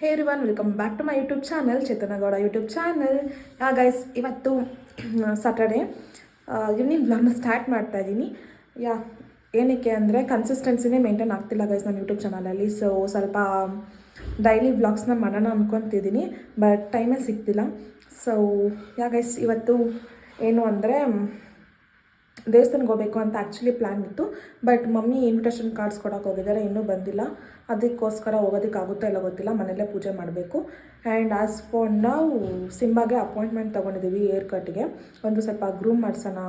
Hey everyone, welcome back to my YouTube channel, Chetana Gowda YouTube channel. Guys, ಇವತ್ತು Saturday evening ಬ್ಲಾಗ್ನ start ಮಾಡ್ತಾ ಇದ್ದೀನಿ. ಏನಕ್ಕೆ ಅಂದರೆ ಕನ್ಸಿಸ್ಟೆನ್ಸಿನೇ ಮೇಂಟೈನ್ ಆಗ್ತಿಲ್ಲ ಗೈಸ್ ನನ್ನ ಯೂಟ್ಯೂಬ್ ಚಾನಲಲ್ಲಿ. ಸೊ ಸ್ವಲ್ಪ ಡೈಲಿ ಬ್ಲಾಗ್ಸ್ನ ಮಾಡೋಣ ಅಂದ್ಕೊತಿದ್ದೀನಿ, ಬಟ್ ಟೈಮೇ ಸಿಗ್ತಿಲ್ಲ. ಸೊ ಗೈಸ್, ಇವತ್ತು ಏನು ಅಂದರೆ ದೇವಸ್ಥಾನಕ್ಕೆ ಹೋಗಬೇಕು ಅಂತ ಆ್ಯಕ್ಚುಲಿ ಪ್ಲ್ಯಾನ್ ಇತ್ತು. ಬಟ್ ಮಮ್ಮಿ ಇನ್ವಿಟೇಷನ್ ಕಾರ್ಡ್ಸ್ ಕೊಡೋಕೆ ಹೋಗಿದ್ದಾರೆ, ಇನ್ನೂ ಬಂದಿಲ್ಲ. ಅದಕ್ಕೋಸ್ಕರ ಹೋಗೋದಕ್ಕಾಗುತ್ತೋ ಇಲ್ಲ ಗೊತ್ತಿಲ್ಲ, ಮನೆಯಲ್ಲೇ ಪೂಜೆ ಮಾಡಬೇಕು. ಆ್ಯಂಡ್ ಆಸ್ ಫಾರ್ ನಾವು ಸಿಂಬಾಗೆ ಅಪಾಯಿಂಟ್ಮೆಂಟ್ ತೊಗೊಂಡಿದ್ದೀವಿ ಏರ್ ಕಟ್ಗೆ. ಒಂದು ಸ್ವಲ್ಪ ಗ್ರೂಮ್ ಮಾಡಿಸೋಣ,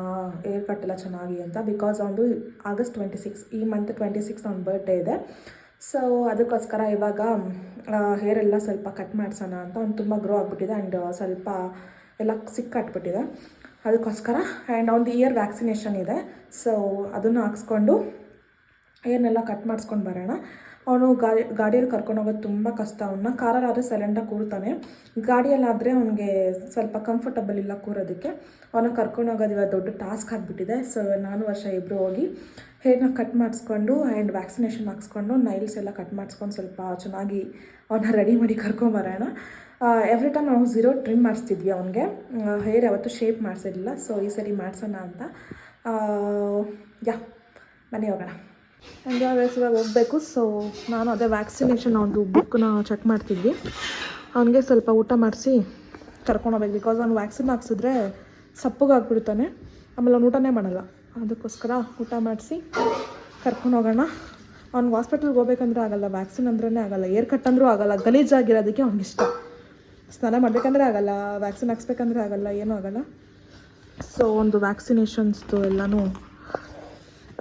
ಏರ್ ಕಟ್ ಎಲ್ಲ ಚೆನ್ನಾಗಿ ಅಂತ. ಬಿಕಾಸ್ ಅವನು August 26, ಈ ಮಂತ್ 26 ಅವ್ನ ಬರ್ಡೇ ಇದೆ. ಸೊ ಅದಕ್ಕೋಸ್ಕರ ಇವಾಗ ಹೇರ್ ಎಲ್ಲ ಸ್ವಲ್ಪ ಕಟ್ ಮಾಡಿಸೋಣ ಅಂತ. ಅವ್ನು ತುಂಬ ಗ್ರೋ ಆಗಿಬಿಟ್ಟಿದೆ ಆ್ಯಂಡ್ ಸ್ವಲ್ಪ ಎಲ್ಲ ಸಿಕ್ಕಾಟ್ಬಿಟ್ಟಿದೆ. ಅದಕ್ಕೋಸ್ಕರ ಆ್ಯಂಡ್ ಅವ್ನದು ಇಯರ್ ವ್ಯಾಕ್ಸಿನೇಷನ್ ಇದೆ. ಸೊ ಅದನ್ನು ಹಾಕ್ಸ್ಕೊಂಡು ಏರ್ನೆಲ್ಲ ಕಟ್ ಮಾಡಿಸ್ಕೊಂಡು ಬರೋಣ. ಅವನು ಗಾಡಿಯಲ್ಲಿ ಕರ್ಕೊಂಡು ಹೋಗೋದು ತುಂಬ ಕಷ್ಟ. ಅವನ್ನ ಕಾರಲ್ಲಾದರೆ ಸೈಲೆಂಟಾಗಿ ಕೂರ್ತಾನೆ, ಗಾಡಿಯಲ್ಲಾದರೆ ಅವನಿಗೆ ಸ್ವಲ್ಪ ಕಂಫರ್ಟಬಲ್ ಇಲ್ಲ ಕೂರೋದಕ್ಕೆ. ಅವನ ಕರ್ಕೊಂಡು ಹೋಗೋದು ಇವಾಗ ದೊಡ್ಡ ಟಾಸ್ಕ್ ಆಗಿಬಿಟ್ಟಿದೆ. ಸೊ ನಾನು ವರ್ಷ ಇಬ್ಬರು ಹೋಗಿ ಹೇರ್ನ ಕಟ್ ಮಾಡಿಸ್ಕೊಂಡು ಆ್ಯಂಡ್ ವ್ಯಾಕ್ಸಿನೇಷನ್ ಹಾಕ್ಸ್ಕೊಂಡು ನೈಲ್ಸ್ ಎಲ್ಲ ಕಟ್ ಮಾಡಿಸ್ಕೊಂಡು ಸ್ವಲ್ಪ ಚೆನ್ನಾಗಿ ಅವನ್ನ ರೆಡಿ ಮಾಡಿ ಕರ್ಕೊಂಬರೋಣ. ಎವ್ರಿ ಟೈಮ್ ನಾವು 0 ಟ್ರಿಮ್ ಮಾಡಿಸ್ತಿದ್ವಿ ಅವನಿಗೆ. ಹೇರ್ ಯಾವತ್ತೂ ಶೇಪ್ ಮಾಡಿಸಿರಲಿಲ್ಲ. ಸೊ ಈ ಸರಿ ಮಾಡಿಸೋಣ ಅಂತ ಮನೆ ಹೋಗೋಣ. ಆ್ಯಂಡ್ ಇವಾಗ ಹೋಗಬೇಕು. ಸೊ ನಾನು ಅದೇ ವ್ಯಾಕ್ಸಿನೇಷನ್ ಅವ್ನದು ಬುಕ್ಕನ್ನ ಚೆಕ್ ಮಾಡ್ತಿದ್ವಿ. ಅವನಿಗೆ ಸ್ವಲ್ಪ ಊಟ ಮಾಡಿಸಿ ಕರ್ಕೊಂಡು ಹೋಗ್ಬೇಕು. ಬಿಕಾಸ್ ಅವ್ನು ವ್ಯಾಕ್ಸಿನ್ ಹಾಕ್ಸಿದ್ರೆ ಸಪ್ಪಗಾಗ್ಬಿಡ್ತಾನೆ, ಆಮೇಲೆ ಅವ್ನು ಊಟನೇ ಮಾಡಲ್ಲ. ಅದಕ್ಕೋಸ್ಕರ ಊಟ ಮಾಡಿಸಿ ಕರ್ಕೊಂಡು ಹೋಗೋಣ. ಅವ್ನಿಗೆ ಹಾಸ್ಪಿಟಲ್ಗೆ ಹೋಗ್ಬೇಕಂದ್ರೆ ಆಗಲ್ಲ, ವ್ಯಾಕ್ಸಿನ್ ಅಂದ್ರೇ ಆಗಲ್ಲ, ಏರ್ ಕಟ್ ಅಂದರೂ ಆಗಲ್ಲ. ಗಲೀಜಾಗಿರೋದಕ್ಕೆ ಅವ್ನಿಗಿಷ್ಟ. ಸ್ನಾನ ಮಾಡಬೇಕಂದ್ರೆ ಆಗಲ್ಲ, ವ್ಯಾಕ್ಸಿನ್ ಹಾಕ್ಸ್ಬೇಕಂದ್ರೆ ಆಗಲ್ಲ, ಏನೂ ಆಗಲ್ಲ. ಸೊ ಒಂದು ವ್ಯಾಕ್ಸಿನೇಷನ್ಸ್ದು ಎಲ್ಲನೂ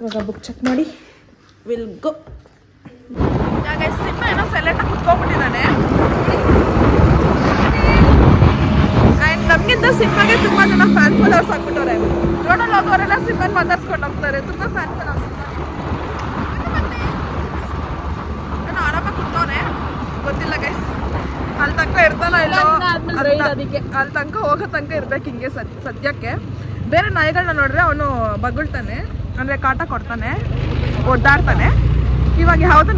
ಇವಾಗ ಬುಕ್ ಚೆಕ್ ಮಾಡಿ ವಿಲ್ ಗೋ. ಸಿನಿಮಾ ಏನೋ ಸೈಲೆಂಟಾಗಿ ಕುತ್ಕೊಂಡ್ಬಿಟ್ಟಿದ್ದಾನೆ. ಆ್ಯಂಡ್ ನಮಗಿಂತ ಸಿನಿಮಾಗೆ ತುಂಬ ಜನ ಫ್ಯಾನ್ ಫಾಲೋವರ್ಸ್ ಆಗ್ಬಿಟ್ಟವ್ರೆ. ರೋಡಲ್ಲಿ ಹೋಗೋರೆಲ್ಲ ಸಿನಿಮಾನ ಮಾತಾಡ್ಸ್ಕೊಂಡು ಹೋಗ್ತಾರೆ. ತುಂಬ ಫ್ಯಾನ್ ಫಾಲೋವರ್ಸ್. ನಾನು ಆರಾಮಾಗಿ ಕುತ್ಕೊಂಡೆ, ಗೊತ್ತಿಲ್ಲ ಗೈಸ್ ಅಲ್ಲಿ ತನಕ ಇರ್ತಾನೋ ಇಲ್ಲೋ, ಅದಕ್ಕೆ ಅಲ್ಲಿ ತನಕ ಹೋಗೋ ತನಕ ಇರ್ಬೇಕು ಹಿಂಗೆ ಸದ್ಯಕ್ಕೆ. ಬೇರೆ ನಾಯಿಗಳನ್ನ ನೋಡಿದ್ರೆ ಅವನು ಬಗ್ಗುಳ್ತಾನೆ, ಅಂದರೆ ಕಾಟ ಕೊಡ್ತಾನೆ, ಒದ್ದಾಡ್ತಾನೆ. ಇವಾಗ ಯಾವುದು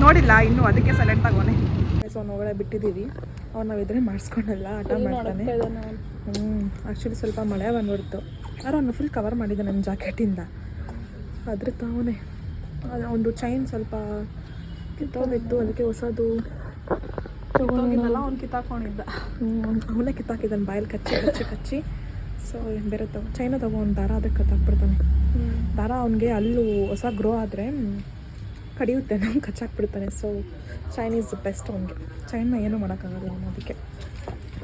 ನೋಡಿಲ್ಲ ಇನ್ನೂ, ಅದಕ್ಕೆ ಸೈಲೆಂಟಾಗಿ ಅವನೇ. ಸೊ ಅವ್ನು ಒಳಗಡೆ ಬಿಟ್ಟಿದ್ದೀವಿ. ಅವ್ನು ನಾವು ಇದ್ರೆ ಮಾಡಿಸ್ಕೊಂಡಲ್ಲ, ಆಟ ಮಾಡ್ತಾನೆ. ಆ್ಯಕ್ಚುಲಿ ಸ್ವಲ್ಪ ಮಳೆ ಬಂದ್ಬಿಡ್ತು. ಆದ್ರೆ ಅವನು ಫುಲ್ ಕವರ್ ಮಾಡಿದ್ದೆ ನನ್ನ ಜಾಕೆಟಿಂದ. ಅದ್ರ ತಾವೇ ಒಂದು ಚೈನ್ ಸ್ವಲ್ಪ ಕಿತ್ತೋಗಿತ್ತು, ಅದಕ್ಕೆ ಹೊಸದು ತಗೊಂಡಿದ್ದಲ್ಲ, ಅವ್ನು ಕಿತ್ತಾಕೊಂಡಿದ್ದ. ಅವನೇ ಕಿತ್ತಾಕಿದ್ದಾನೆ ಬಾಯಲ್ಲಿ ಕಚ್ಚಿ. ಸೊ ಬೇರೆ ಚೈನ ಒಂದು ದಾರ ಅದಕ್ಕೆ ಕತ್ತಾಕ್ಬಿಡ್ತಾನೆ. ದಾರ ಅವನಿಗೆ ಅಲ್ಲೂ ಹೊಸ ಗ್ರೋ ಆದರೆ ಕಡಿಯುತ್ತೆ, ನಾವು ಕಚ್ಚಾಕ್ಬಿಡ್ತಾನೆ. ಸೊ ಚೈನ್ ಈಸ್ ಬೆಸ್ಟ್ ಅವನಿಗೆ. ಚೈನ್ನ ಏನೂ ಮಾಡೋಕ್ಕಾಗಲ್ಲ ಅವನು. ಅದಕ್ಕೆ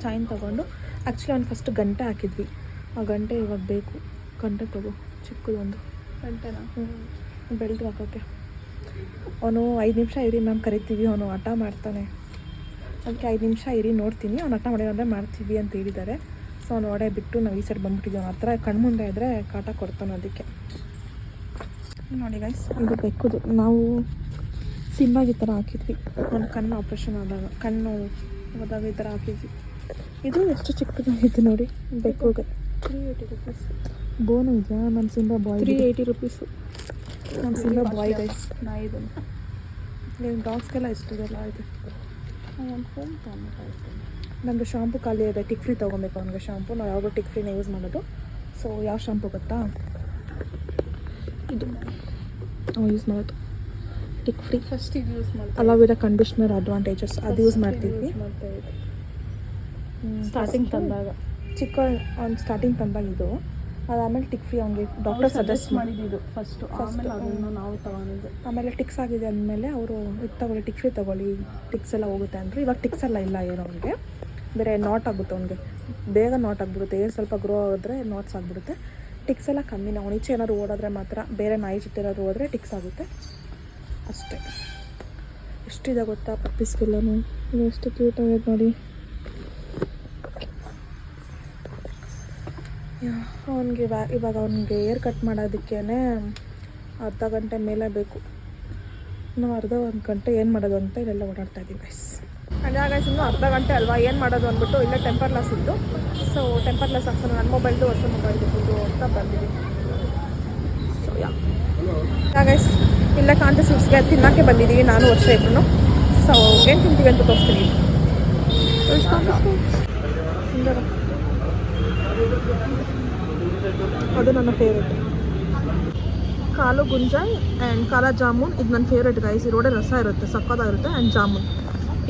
ಚೈನ್ ತೊಗೊಂಡು ಆ್ಯಕ್ಚುಲಿ ಅವ್ನು ಫಸ್ಟ್ ಗಂಟೆ ಹಾಕಿದ್ವಿ. ಆ ಗಂಟೆ ಇವಾಗ ಬೇಕು. ಗಂಟೆ ತಗೋ, ಚಿಕ್ಕದೊಂದು ಗಂಟೆನ ಬೆಲ್ಟ್ ಹಾಕೋಕ್ಕೆ. ಅವನು 5 ನಿಮಿಷ ಇರಿ ಮ್ಯಾಮ್ ಕರಿತೀವಿ, ಅವನು ಹಠ ಮಾಡ್ತಾನೆ. ಅದಕ್ಕೆ 5 ನಿಮಿಷ ಇರಿ ನೋಡ್ತೀನಿ, ಅವ್ನು ಹಠ ಮಾಡಿದ್ರೆ ಮಾಡ್ತೀವಿ ಅಂತ ಹೇಳಿದ್ದಾರೆ. ಸೊ ಅವ್ನು ಒಡೆ ಬಿಟ್ಟು ನಾವು ಈ ಸೈಡ್ ಬಂದ್ಬಿಟ್ಟಿದ್ದೀವಿ. ಅವ್ನ ಹತ್ರ ಕಣ್ಮುಂದೆ ಇದ್ದರೆ ಕಾಟ ಕೊಡ್ತಾನೆ. ಅದಕ್ಕೆ ನೋಡಿ ಗೈಸ್, ಇದು ಬೆಕ್ಕುದು. ನಾವು ಸಿಂಬಾಗಿ ಈ ಥರ ಹಾಕಿದ್ವಿ. ಅವ್ನು ಕಣ್ಣು ಆಪ್ರೇಷನ್ ಆದಾಗ, ಕಣ್ಣು ಹೋದಾಗ ಈ ಥರ ಹಾಕಿದ್ವಿ. ಇದು ಎಷ್ಟು ಚಿಕ್ಕದಾಗಿತ್ತು ನೋಡಿ ಬೆಕ್ಕುಗೆ. 380 ರುಪೀಸ್. ಬೋನು ಇದೆಯಾ? ನಮ್ಮ ಸಿಂಬಾ ಬಾಯ್ 380 ರುಪೀಸು. ನಮ್ಮ ಸಿಂಬಾ ಬಾಯ್ ಗೈಸ್. ನಾಯಿದು ಡಾಗ್ಸ್ಗೆಲ್ಲ ಎಷ್ಟಿದೆಲ್ಲ ಇದೆ. ನಮ್ಮದು ಶಾಂಪು ಖಾಲಿ ಇದೆ, ಟಿಕ್ ಫ್ರೀ ತೊಗೊಬೇಕು ಅವ್ನಿಗೆ ಶಾಂಪು. ನಾವು ಯಾವಾಗಲೂ ಟಿಕ್ ಫ್ರೀನೇ ಯೂಸ್ ಮಾಡೋದು. ಸೊ ಯಾವ ಶಾಂಪು ಗೊತ್ತಾ? ಇದು ನಾವು ಯೂಸ್ ಮಾಡೋದು ಟಿಕ್ ಫ್ರೀ. ಫಸ್ಟ್ ಇದು ಯೂಸ್ ಮಾಡ್ತೀವಿ, ಅಲೋವೆರಾ ಕಂಡೀಷ್ನರ್ ಅಡ್ವಾಂಟೇಜಸ್, ಅದು ಯೂಸ್ ಮಾಡ್ತಿದ್ವಿ ಸ್ಟಾರ್ಟಿಂಗ್ ತಂದಾಗ. ಚಿಕ್ಕ ಅವ್ನು ಸ್ಟಾರ್ಟಿಂಗ್ ತಂದಾಗ ಇದು, ಅದಾದಮೇಲೆ ಟಿಕ್ ಫ್ರೀ ಅವ್ನಿಗೆ ಡಾಕ್ಟರ್ ಸಜೆಸ್ಟ್ ಮಾಡಿದ್ದು ಫಸ್ಟು. ಆಮೇಲೆ ಅದನ್ನು ನಾವು ತೊಗೊಂಡಿದ್ದು. ಆಮೇಲೆ ಟಿಕ್ಸ್ ಆಗಿದೆ ಅಂದಮೇಲೆ ಅವರು ಇದು ತೊಗೊಳ್ಳಿ, ಟಿಕ್ ಫ್ರೀ ತೊಗೊಳ್ಳಿ, ಟಿಕ್ಸ್ ಎಲ್ಲ ಹೋಗುತ್ತೆ ಅಂದರು. ಇವಾಗ ಟಿಕ್ಸ್ ಎಲ್ಲ ಇಲ್ಲ ಏನೋ ಅವ್ನಿಗೆ. ಬೇರೆ ನಾಟ್ ಆಗುತ್ತೆ ಅವ್ನಿಗೆ, ಬೇಗ ನಾಟ್ ಆಗಿಬಿಡುತ್ತೆ. ಏನು ಸ್ವಲ್ಪ ಗ್ರೋ ಆಗಿದ್ರೆ ನಾಟ್ಸ್ ಆಗಿಬಿಡುತ್ತೆ. ಟಿಕ್ಸ್ ಎಲ್ಲ ಕಮ್ಮಿ. ನಾವು ಈಚೆ ಏನಾದ್ರು ಓಡಿದ್ರೆ ಮಾತ್ರ, ಬೇರೆ ನಾಯಿ ಜೊತೆ ಏನಾದ್ರು ಹೋದರೆ ಟಿಕ್ಸ್ ಆಗುತ್ತೆ ಅಷ್ಟೇ. ಎಷ್ಟಿದೆ ಗೊತ್ತಾ ಪಪ್ಪೀಸ್ಗೆಲ್ಲನೂ. ಎಷ್ಟು ಕ್ಯೂಟ್ ಆಗೈತೆ ನೋಡಿ. ಅವನಿಗೆ ಇವಾಗ ಅವ್ನಿಗೆ ಏರ್ ಕಟ್ ಮಾಡೋದಕ್ಕೇ ಅರ್ಧ ಗಂಟೆ ಮೇಲೆ ಬೇಕು. ನಾವು ಒಂದು ಗಂಟೆ ಏನು ಮಾಡೋದು ಅಂತ ಇಲ್ಲೆಲ್ಲ ಓಡಾಡ್ತಾ ಇದ್ದೀವಿ ಗೈಸ್. ಗೈಸ್ ಇನ್ನೂ ಅರ್ಧ ಗಂಟೆ ಅಲ್ವಾ, ಏನು ಮಾಡೋದು ಅಂದ್ಬಿಟ್ಟು ಇಲ್ಲೇ ಟೆಂಪರ್ ಗ್ಲಾಸ್ ಇತ್ತು. ಸೊ ಟೆಂಪರ್ ಗ್ಲಾಸ್ ಹಾಕ್ಸೋಣ, ನನ್ನ ಮೊಬೈಲ್ದು ಹೊಸ ಮೊಬೈಲ್ದು ಫೋಟೋ ಅಂತ ಬಂದಿದ್ದೀವಿ. ಸೊ ಗೈಸ್ ಇಲ್ಲೇ ಕಾಂತಿ ಸ್ವೀಟ್ಸ್ಗೆ ತಿನ್ನೋಕ್ಕೆ ಬಂದಿದ್ದೀವಿ ನಾನು ವರ್ಷ ಇಬ್ಬರು. ಸೊ ಏನು ತಿಂತೀವಿ ಅಂತ ತೋರಿಸ್ತೀನಿ. ಅದು ನನ್ನ ಫೇವ್ರೇಟ್. ಕಾಲು ಗುಂಜಾಯ್ ಆ್ಯಂಡ್ ಖಾರ ಜಾಮೂನ್ ಇದು ನನ್ನ ಫೇವ್ರೇಟ್ ಗೈಸ್. ಇರೋಡೆ ರಸ ಇರುತ್ತೆ, ಸಕ್ಕತ್ತಾಗಿರುತ್ತೆ. ಆ್ಯಂಡ್ ಜಾಮೂನ್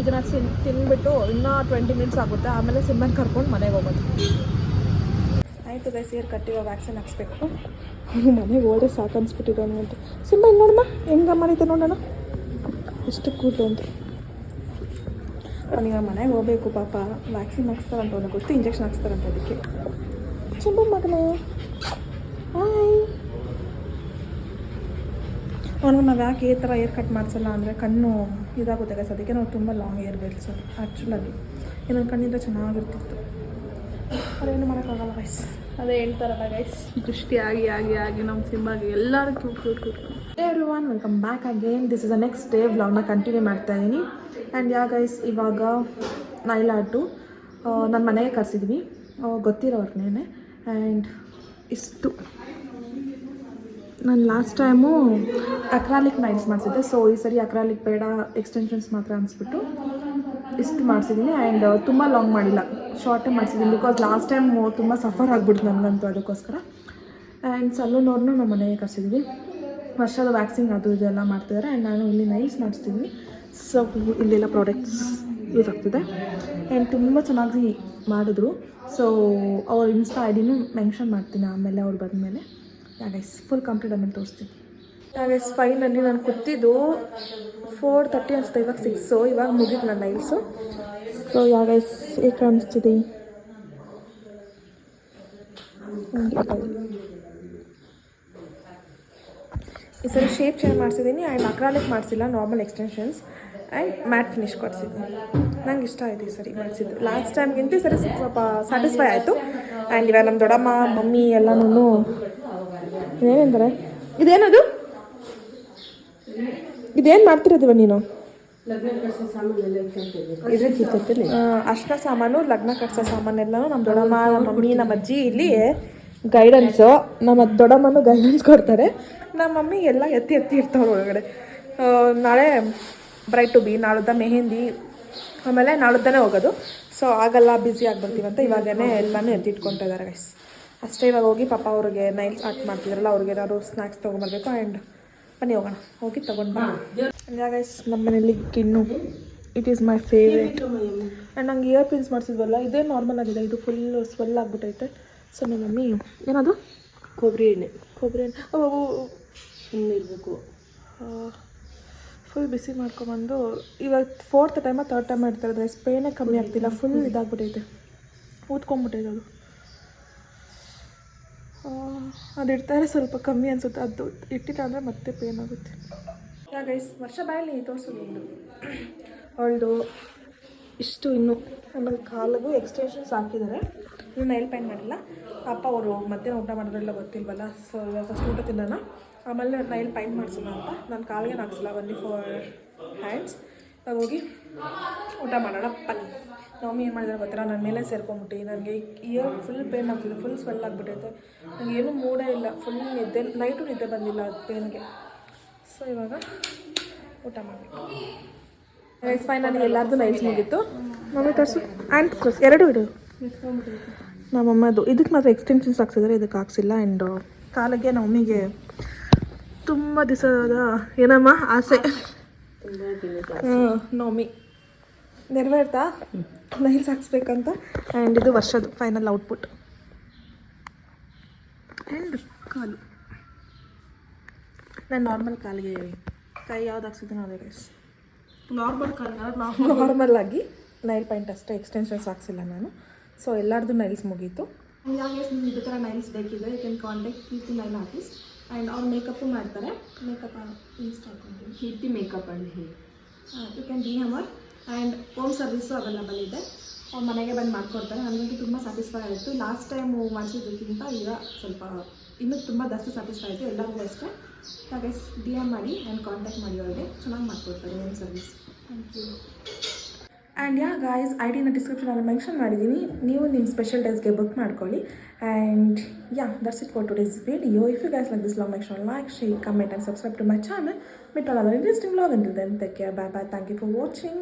ಇದನ್ನು ತಿಂದ್ಬಿಟ್ಟು ಇನ್ನೂ 20 ಮಿನಿಟ್ಸ್ ಆಗುತ್ತೆ. ಆಮೇಲೆ ಸಿಮ್ಮನ್ ಕರ್ಕೊಂಡು ಮನೆಗೆ ಹೋಗೋದು. ಆಯಿತು ಗೈಸ್, ಇಯರ್ ಕಟ್ಟಿವ ವ್ಯಾಕ್ಸಿನ್ ಹಾಕ್ಸ್ಬೇಕು. ಮನೆಗೆ ಹೋದ್ರೆ ಸಾಕು ಅನ್ಸ್ಬಿಟ್ಟಿದೆ ಅನ್ನೋದು. ಸಿಮ್ಮ ಇಲ್ಲಿ ನೋಡಮ್ಮ ಹೆಂಗೆ ಮಾಡಿದ್ದೆ ನೋಡೋಣ, ಎಷ್ಟು ಕೂತು ಅಂತ. ಅವನಿಗೆ ಮನೆಗೆ ಹೋಗಬೇಕು ಪಾಪ. ವ್ಯಾಕ್ಸಿನ್ ಹಾಕ್ಸ್ತಾರಂತ ಅವನಿಗೆ ಗೊತ್ತು, ಇಂಜೆಕ್ಷನ್ ಹಾಕ್ಸ್ತಾರಂತ. ಅದಕ್ಕೆ ಚೆಂಬು ಮಗನೇ ಹಾಯ್. ಅವ್ನಿಗೆ ನಾವು ಯಾಕೆ ಈ ಥರ ಏರ್ ಕಟ್ ಮಾಡಿಸಲ್ಲ ಅಂದರೆ ಕಣ್ಣು ಇದಾಗುತ್ತೆ ಗೈಸ್. ಅದಕ್ಕೆ ನಾವು ತುಂಬ ಲಾಂಗ್ ಏರ್ ಬೆಳೆಸೋದು ಆ್ಯಕ್ಚುಲಾಗಿ. ಇನ್ನೊಂದು ಕಣ್ಣಿಂದ ಚೆನ್ನಾಗಿರ್ತಿತ್ತು. ಅದೇನು ಮಾಡೋಕ್ಕಾಗಲ್ಲ ಗೈಸ್. ಅದೇ ಹೇಳ್ತಾರಲ್ಲ ಗೈಸ್, ದೃಷ್ಟಿ ಆಗಿ ಆಗಿ ಆಗಿ ನಮ್ಮ ಸಿಂಬಾಗಿ ಎಲ್ಲರೂ cute. Everyone, welcome back again. This is the next day. ವ್ಲಾಗ್ನ ಕಂಟಿನ್ಯೂ ಮಾಡ್ತಾಯಿದ್ದೀನಿ. ಆ್ಯಂಡ್ ಯಾ ಗೈಸ್, ಇವಾಗ ನೈಲ್ ಆರ್ಟು ನನ್ನ ಮನೆಗೆ ಕರೆಸಿದ್ವಿ, ಗೊತ್ತಿರೋರ್ನೇ. ಆ್ಯಂಡ್ ಇಷ್ಟು ನಾನು ಲಾಸ್ಟ್ ಟೈಮು ಅಕ್ರಾಲಿಕ್ ನೈಲ್ಸ್ ಮಾಡಿಸಿದ್ದೆ. ಸೊ ಈ ಸರಿ ಅಕ್ರಾಲಿಕ್ ಬೇಡ, ಎಕ್ಸ್ಟೆನ್ಷನ್ಸ್ ಮಾತ್ರ ಅನಿಸ್ಬಿಟ್ಟು ಇಷ್ಟು ಮಾಡಿಸಿದ್ದೀನಿ. ಆ್ಯಂಡ್ ತುಂಬ ಲಾಂಗ್ ಮಾಡಿಲ್ಲ, ಶಾರ್ಟೇ ಮಾಡಿಸಿದ್ದೀನಿ. ಬಿಕಾಸ್ ಲಾಸ್ಟ್ ಟೈಮ್ ತುಂಬ ಸಫರ್ ಆಗಿಬಿಡ್ತು ನನಗಂತೂ, ಅದಕ್ಕೋಸ್ಕರ. ಆ್ಯಂಡ್ ಸಲೂನವ್ರನ್ನೂ ನಮ್ಮ ಮನೆಗೆ ಕರೆಸಿದ್ವಿ. ವರ್ಷದ ವ್ಯಾಕ್ಸಿನ್ ಅದು ಇದೆಲ್ಲ ಮಾಡ್ತಿದ್ದಾರೆ. ಆ್ಯಂಡ್ ನಾನು ಇಲ್ಲಿ ನೈಲ್ಸ್ ಮಾಡಿಸ್ತಿದ್ದೀನಿ. ಸೊ ಇಲ್ಲೆಲ್ಲ ಪ್ರಾಡಕ್ಟ್ಸ್ ಯೂಸ್ ಆಗ್ತಿದೆ. ಆ್ಯಂಡ್ ತುಂಬ ಚೆನ್ನಾಗಿ ಮಾಡಿದ್ರು. ಸೊ ಅವ್ರ ಇನ್ಸ್ಟಾ ಐಡಿನೂ ಮೆನ್ಷನ್ ಮಾಡ್ತೀನಿ ಆಮೇಲೆ ಅವ್ರು ಬಂದಮೇಲೆ. ಗೈಸ್ ಫುಲ್ ಕಂಪ್ಲೀಟ್ ಆಮೇಲೆ ತೋರಿಸ್ತೀನಿ. ಗೈಸ್ ಫೈನಲ್ಲಿ ನಾನು ಕೂತಿದ್ದು 4:30 ಅನಿಸುತ್ತೆ, ಇವಾಗ 6. ಇವಾಗ ಮುಗಿತು ನನ್ನ ನೈಲ್ಸು. ಸೊ ಗೈಸ್ ಹೇಗೆ ಕಾಣಿಸ್ತಿದೆ ಈ ಸರಿ ಶೇಪ್ ಚೇಂಜ್ ಮಾಡಿಸಿದ್ದೀನಿ. ಆ್ಯಂಡ್ ಅಕ್ರಾಲಿಕ್ ಮಾಡಿಸಿಲ್ಲ, normal extensions and matte finish ಕೊಡಿಸಿದ್ದೀನಿ. ನಂಗೆ ಇಷ್ಟ ಆಯಿತು ಈ ಸರಿ ಮಾಡಿಸಿದ್ದು. ಲಾಸ್ಟ್ ಟೈಮ್ಗಿಂತ ಈ ಸರಿ ಸ್ವಲ್ಪ ಸ್ಯಾಟಿಸ್ಫೈ ಆಯಿತು. ಆ್ಯಂಡ್ ಇವಾಗ ನಮ್ಮ ದೊಡ್ಡಮ್ಮ ಮಮ್ಮಿ ಎಲ್ಲನೂ ಏನೆಂದರೆ ಇದೇನದು, ಇದೇನು ಮಾಡ್ತಿರೋದಿವ ನೀನು? ಅರ್ಶಿನ ಸಾಮಾನು, ಲಗ್ನ ಕಟ್ಸೋ ಸಾಮಾನೆಲ್ಲನೂ ನಮ್ಮ ದೊಡ್ಡಮ್ಮ, ನಮ್ಮ ಮಮ್ಮಿ, ನಮ್ಮ ಅಜ್ಜಿ ಇಲ್ಲಿ ಗೈಡೆನ್ಸು. ನಮ್ಮ ದೊಡ್ಡಮ್ಮನೂ ಗೈಡೆನ್ಸ್ ಕೊಡ್ತಾರೆ. ನಮ್ಮ ಮಮ್ಮಿ ಎಲ್ಲ ಎತ್ತಿ ಇರ್ತಾವ್ರು ಒಳಗಡೆ. ನಾಳೆ ಬ್ರೈಟ್ ಟು ಬಿ, ನಾಳದ ಮೆಹಂದಿ, ಆಮೇಲೆ ನಾಳದ್ದಾನೆ ಹೋಗೋದು. ಸೊ ಆಗೆಲ್ಲ ಬ್ಯುಸಿ ಆಗಿಬಿಡ್ತೀವಂತ ಇವಾಗೇ ಎಲ್ಲನೂ ಎತ್ತಿಟ್ಕೊತಾ ಇದ್ದಾರೆ ಗೈಸ್. ಅಷ್ಟೇ, ಇವಾಗ ಹೋಗಿ ಪಾಪ ಅವ್ರಿಗೆ ನೈಲ್ಸ್ ಆರ್ಟ್ ಮಾಡ್ತಿದ್ರಲ್ಲ, ಅವ್ರಿಗೆ ಏನಾದ್ರು ಸ್ನ್ಯಾಕ್ಸ್ ತೊಗೊಂಬರ್ಬೇಕು. ಆ್ಯಂಡ್ ಬನ್ನಿ ಹೋಗೋಣ, ಹೋಗಿ ತೊಗೊಂಡು ಬನ್ನಿ. ಗೈಸ್ ನಮ್ಮ ಮನೇಲಿ ಗಿಣ್ಣು, it is my favourite. And ನಂಗೆ ಇಯರ್ ಪಿನ್ಸ್ ಮಾಡಿಸಿದ್ವಲ್ಲ, ಇದೇ ನಾರ್ಮಲ್ ಆಗಿದೆ, ಇದು ಫುಲ್ ಸ್ವೆಲ್ ಆಗಿಬಿಟ್ಟೈತೆ. ಸೊ ನಮ್ಮ ಮಮ್ಮಿ ಏನದು ಕೊಬ್ಬರಿ ಎಣ್ಣೆ ಇರಬೇಕು, ಫುಲ್ ಬಿಸಿ ಮಾಡ್ಕೊಬಂದು ಇವಾಗ 4th ಟೈಮ 3rd ಟೈಮ್ ಇಡ್ತಾಯಿದ್ರೆ ಸ್ಪೇನೇ ಕಮ್ಮಿ ಆಗ್ತಿಲ್ಲ. ಫುಲ್ ಇದಾಗ್ಬಿಟ್ಟೈತೆ, ಊದ್ಕೊಂಡ್ಬಿಟ್ಟೈತೆ ಅದು. ಅದು ಇಡ್ತಾರೆ ಸ್ವಲ್ಪ ಕಮ್ಮಿ ಅನಿಸುತ್ತೆ, ಅದು ಇಟ್ಟಿಲ್ಲ ಅಂದರೆ ಮತ್ತೆ ಪೇನ್ ಆಗುತ್ತೆ. ಗೈಸ್ ವರ್ಷ ಬಾಯಲ್ಲಿ ತೋರಿಸೋದು ಒಂದು ಅವಳದು ಇಷ್ಟು ಇನ್ನೂ. ಆಮೇಲೆ ಕಾಲಿಗೂ ಎಕ್ಸ್ಟೆನ್ಷನ್ಸ್ ಹಾಕಿದ್ದಾರೆ. ಇನ್ನು ನೈಲ್ ಪೈಂಟ್ ಮಾಡಿಲ್ಲ ಪಾಪ. ಅವರು ಮಧ್ಯಾಹ್ನ ಊಟ ಮಾಡೋದ್ರೆಲ್ಲ ಗೊತ್ತಿಲ್ವಲ್ಲ. ಸೊ ಇವಾಗ ಫಸ್ಟ್ ಊಟ ತಿನ್ನೋಣ, ಆಮೇಲೆ ನೈಲ್ ಪೈಂಟ್ ಮಾಡಿಸೋಣ ಅಂತ. ನಾನು ಕಾಲಿಗೆ ಹಾಕ್ಸಿಲ್ಲ, ಒನ್ಲಿ ಫಾರ್ ಹ್ಯಾಂಡ್ಸ್. ಇವಾಗ ಹೋಗಿ ಊಟ ಮಾಡೋಣ ಬನ್ನಿ. ಮಮ್ಮಿ ಏನು ಮಾಡಿದ್ರೆ ಗೊತ್ತಿಲ್ಲ, ನನ್ನ ಮೇಲೆ ಸೇರ್ಕೊಂಬಿಟ್ಟು ನನಗೆ ಇಯರ್ ಫುಲ್ ಪೇನ್ ಆಗ್ತಿದೆ, ಫುಲ್ ಸ್ವೆಲ್ ಆಗಿಬಿಟ್ಟೈತೆ. ನನಗೆ ಏನೂ ಮೂಡೇ ಇಲ್ಲ, ಫುಲ್ ನಿದ್ದೆ, ನೈಟು ನಿದ್ದೆ ಬಂದಿಲ್ಲ ಅದು ಪೇನ್ಗೆ. ಸೊ ಇವಾಗ ಊಟ ಮಾಡಬೇಕು. ನೈಲ್ಸ್ ಫೈನಲ್ ಎಲ್ಲರದ್ದು ನೈಲ್ಸ್ ಮುಗೀತು. ಮಮ್ಮಿ ತೋರಿಸು, ಆ್ಯಂಡ್ ತೋರಿಸು, ಎರಡು ಇಡು. ನಮ್ಮಮ್ಮದು ಇದಕ್ಕೆ ಮಾತ್ರ ಎಕ್ಸ್ಟೆನ್ಷನ್ಸ್ ಹಾಕ್ಸಿದ್ರೆ, ಇದಕ್ಕೆ ಹಾಕ್ಸಿಲ್ಲ. ಆ್ಯಂಡ್ ಕಾಲಿಗೆ ನಮ್ಮ ಮಮ್ಮಿಗೆ ತುಂಬ ದಿವಸದ ಏನಮ್ಮ ಆಸೆ, ಮಮ್ಮಿ ನೆರವೇರ್ತಾ ನೈಲ್ಸ್ ಹಾಕ್ಸ್ಬೇಕಂತ. ಆ್ಯಂಡ್ ಇದು ವರ್ಷದ ಫೈನಲ್ ಔಟ್ಪುಟ್. ಆ್ಯಂಡ್ ಕಾಲು ನಾನು ನಾರ್ಮಲ್ ಕಾಲಿಗೆ ಕೈ ಯಾವ್ದು ಹಾಕ್ಸಿದ್ದೀನಿ ಅದೇ ಗೈಸ್. ನಾರ್ಮಲ್ ಆಗಿ ನೈಲ್ ಪೈಂಟ್ ಅಷ್ಟೇ, ಎಕ್ಸ್ಟೆನ್ಷನ್ಸ್ ಹಾಕ್ಸಿಲ್ಲ ನಾನು. ಸೊ ಎಲ್ಲರದ್ದು ನೈಲ್ಸ್ ಮುಗೀತು. ಯಾಕೆ ನಿಮ್ಗೆ ಇದೇ ಥರ ನೈಲ್ಸ್ ಬೇಕಿದೆ, you can contact Keerthi nail artist. And ಅವ್ರು ಮೇಕಪ್ಪು ಮಾಡ್ತಾರೆ. ಮೇಕಪ್ ಇನ್ಸ್ಟಾ ಹಾಕ್ಕೊಂತೀನಿ, Keerthi makeup and hair. You can D M her. And home service available ಇದೆ, ಅವ್ರ ಮನೆಗೆ ಬಂದು ಮಾಡಿಕೊಡ್ತಾರೆ. ನನಗಂತೂ ತುಂಬ ಸ್ಯಾಟಿಸ್ಫೈ ಆಯಿತು. ಲಾಸ್ಟ್ ಟೈಮ್ ಮಾಡಿಸಿದ್ದಕ್ಕಿಂತ ಈಗ ಸ್ವಲ್ಪ ಇನ್ನೂ ತುಂಬ ಜಾಸ್ತಿ ಸ್ಯಾಟಿಸ್ಫೈ ಆಯಿತು. ಎಲ್ಲರಿಗೂ ಅಷ್ಟೇ. ಹಾಗೆ ಡಿ ಎಮ್ ಮಾಡಿ ಆ್ಯಂಡ್ ಕಾಂಟ್ಯಾಕ್ಟ್ ಮಾಡಿ, ಅವ್ರಿಗೆ ಚೆನ್ನಾಗಿ ಮಾಡಿಕೊಡ್ತಾರೆ home service. Thank you. And yeah guys ಐಡಿನ ಡಿಸ್ಕ್ರಿಪ್ಷನಲ್ಲಿ ಮೆನ್ಷನ್ ಮಾಡಿದ್ದೀನಿ, ನೀವು ನಿಮ್ಮ ಸ್ಪೆಷಲ್ ಡೇಸ್ಗೆ ಬುಕ್ ಮಾಡ್ಕೊಳ್ಳಿ. And yeah that's it for today's video. If you guys like this vlog, make sure like, share, comment and subscribe to my channel. Meet all other interesting vlog. Until then, take care, bye bye, thank you for watching.